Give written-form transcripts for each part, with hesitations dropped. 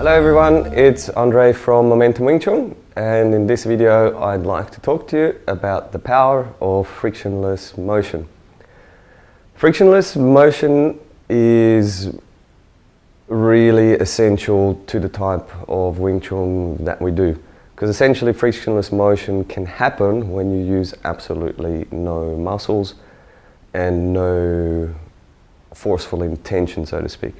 Hello everyone, it's Andre from MomentumWingChun, and in this video I'd like to talk to you about the power of frictionless motion. Frictionless motion is really essential to the type of Wing Chun that we do, because essentially frictionless motion can happen when you use absolutely no muscles and no forceful intention, so to speak.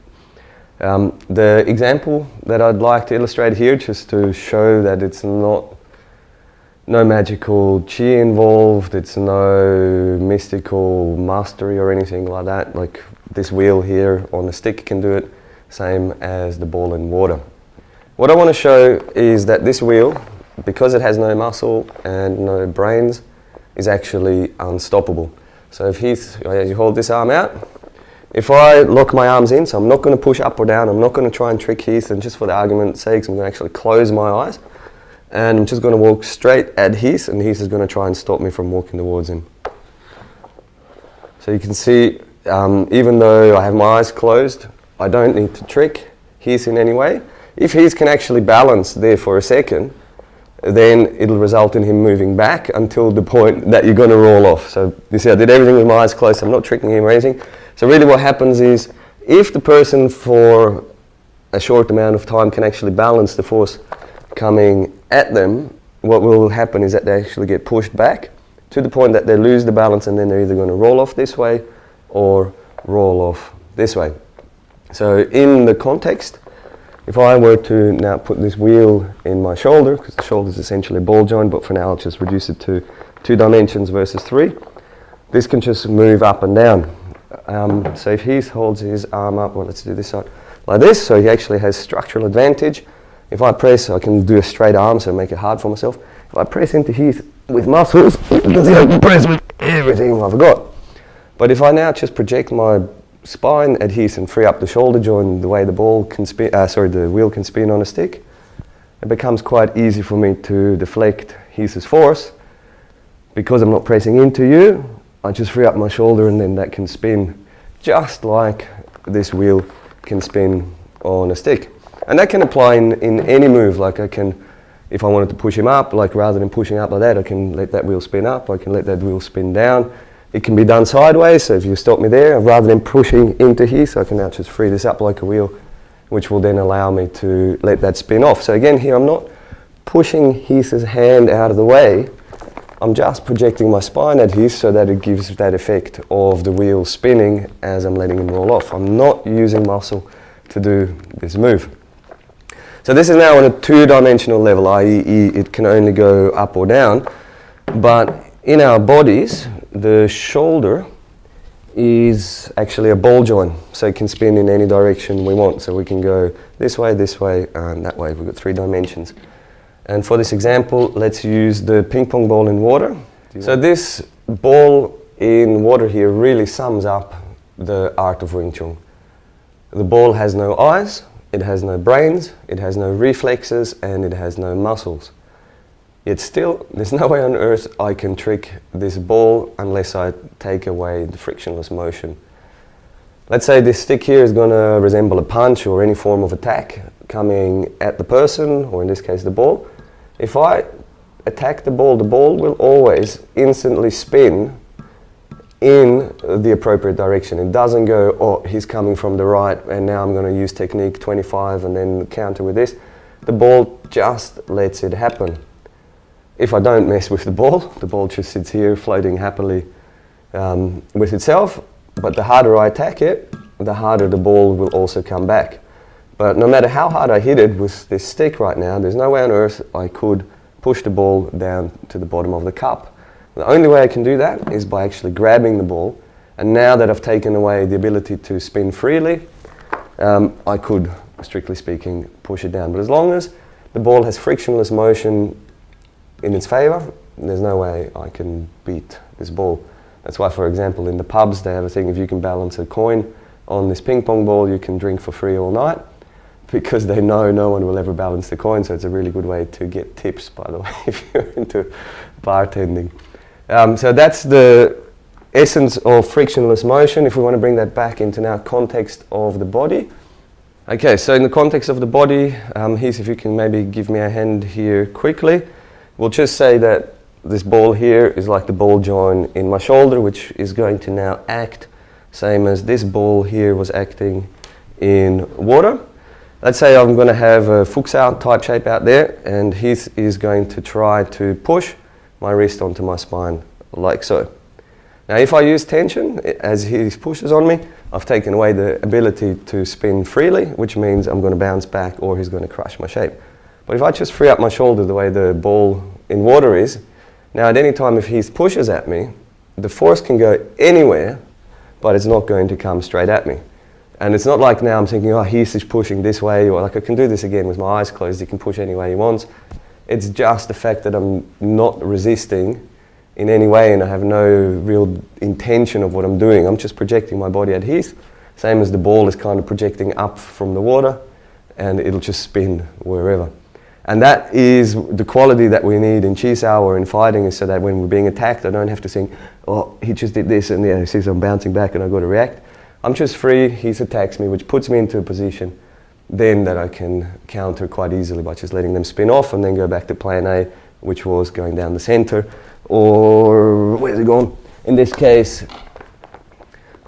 The example that I'd like to illustrate here, just to show that it's no magical chi involved, it's no mystical mastery or anything like that. Like this wheel here on a stick can do it, same as the ball in water. What I want to show is that this wheel, because it has no muscle and no brains, is actually unstoppable. So if Heath, as you hold this arm out, if I lock my arms in, so I'm not going to push up or down, I'm not going to try and trick Heath, and just for the argument's sake, I'm going to actually close my eyes, and I'm just going to walk straight at Heath, and Heath is going to try and stop me from walking towards him. So you can see, even though I have my eyes closed, I don't need to trick Heath in any way. If Heath can actually balance there for a second, then it'll result in him moving back until the point that you're going to roll off. So you see, I did everything with my eyes closed, I'm not tricking him or anything. So really what happens is, if the person for a short amount of time can actually balance the force coming at them, what will happen is that they actually get pushed back to the point that they lose the balance, and then they're either going to roll off this way or roll off this way. So in the context, if I were to now put this wheel in my shoulder, because the shoulder is essentially a ball joint, but for now I'll just reduce it to 2 dimensions versus 3, this can just move up and down. So if he holds his arm up, well, let's do this side, like this, so he actually has structural advantage. If I press, I can do a straight arm, so make it hard for myself. If I press into Heath with muscles, you can see I can press with everything I've got. But if I now just project my spine at Heath and free up the shoulder joint the way the ball can spin, the wheel can spin on a stick, it becomes quite easy for me to deflect Heath's force. Because I'm not pressing into you, I just free up my shoulder, and then that can spin just like this wheel can spin on a stick. And that can apply in any move. Like I can, if I wanted to push him up, like rather than pushing up like that, I can let that wheel spin up, I can let that wheel spin down. It can be done sideways, so if you stop me there, rather than pushing into here, so I can now just free this up like a wheel, which will then allow me to let that spin off. So again here, I'm not pushing Heath's hand out of the way, I'm just projecting my spine at Heath so that it gives that effect of the wheel spinning as I'm letting him roll off. I'm not using muscle to do this move. So this is now on a 2-dimensional level, i.e. it can only go up or down, but in our bodies, the shoulder is actually a ball joint, so it can spin in any direction we want. So we can go this way, and that way. We've got 3 dimensions. And for this example, let's use the ping pong ball in water. So this ball in water here really sums up the art of Wing Chun. The ball has no eyes, it has no brains, it has no reflexes, and it has no muscles. Yet still, there's no way on earth I can trick this ball unless I take away the frictionless motion. Let's say this stick here is going to resemble a punch or any form of attack coming at the person, or in this case the ball. If I attack the ball will always instantly spin in the appropriate direction. It doesn't go, oh, he's coming from the right and now I'm going to use technique 25 and then counter with this. The ball just lets it happen. If I don't mess with the ball just sits here floating happily with itself, but the harder I attack it, the harder the ball will also come back. But no matter how hard I hit it with this stick right now, there's no way on earth I could push the ball down to the bottom of the cup. The only way I can do that is by actually grabbing the ball, and now that I've taken away the ability to spin freely, I could, strictly speaking, push it down. But as long as the ball has frictionless motion in its favor, there's no way I can beat this ball. That's why, for example, in the pubs they have a thing, if you can balance a coin on this ping pong ball, you can drink for free all night, because they know no one will ever balance the coin. So it's a really good way to get tips, by the way, if you're into bartending. So that's the essence of frictionless motion. If we want to bring that back into now context of the body, Okay, so in the context of the body, Heath, if you can maybe give me a hand here quickly. We'll just say that this ball here is like the ball joint in my shoulder, which is going to now act same as this ball here was acting in water. Let's say I'm going to have a Fuchs-out type shape out there, and Heath is going to try to push my wrist onto my spine, like so. Now if I use tension, as he pushes on me, I've taken away the ability to spin freely, which means I'm going to bounce back or he's going to crush my shape. But if I just free up my shoulder the way the ball in water is, now at any time if he pushes at me, the force can go anywhere, but it's not going to come straight at me. And it's not like now I'm thinking, oh, Heath is pushing this way, or like I can do this again with my eyes closed, he can push any way he wants. It's just the fact that I'm not resisting in any way and I have no real intention of what I'm doing. I'm just projecting my body at Heath, same as the ball is kind of projecting up from the water, and it'll just spin wherever. And that is the quality that we need in Chi Sao or in fighting, is so that when we're being attacked, I don't have to think, oh, he just did this and he sees I'm bouncing back and I've got to react. I'm just free, Heath attacks me, which puts me into a position then that I can counter quite easily by just letting them spin off and then go back to plan A, which was going down the center, or where's it gone? In this case,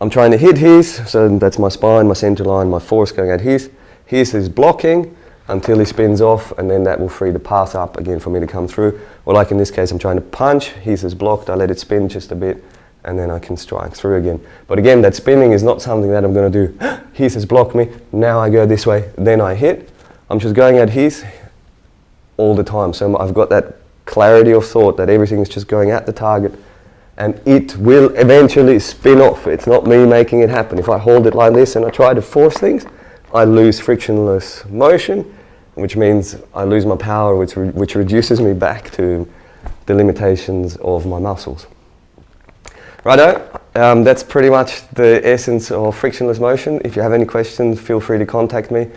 I'm trying to hit Heath, so that's my spine, my center line, my force going at Heath. Heath is blocking until he spins off, and then that will free the path up again for me to come through. Or like in this case, I'm trying to punch, Heath is blocked, I let it spin just a bit, and then I can strike through again. But again, that spinning is not something that I'm going to do, Heath has blocked me, now I go this way, then I hit. I'm just going at Heath all the time. So I've got that clarity of thought that everything is just going at the target, and it will eventually spin off. It's not me making it happen. If I hold it like this and I try to force things, I lose frictionless motion, which means I lose my power, which reduces me back to the limitations of my muscles. Righto, that's pretty much the essence of frictionless motion. If you have any questions, feel free to contact me.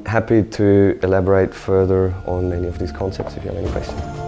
Happy to elaborate further on any of these concepts if you have any questions.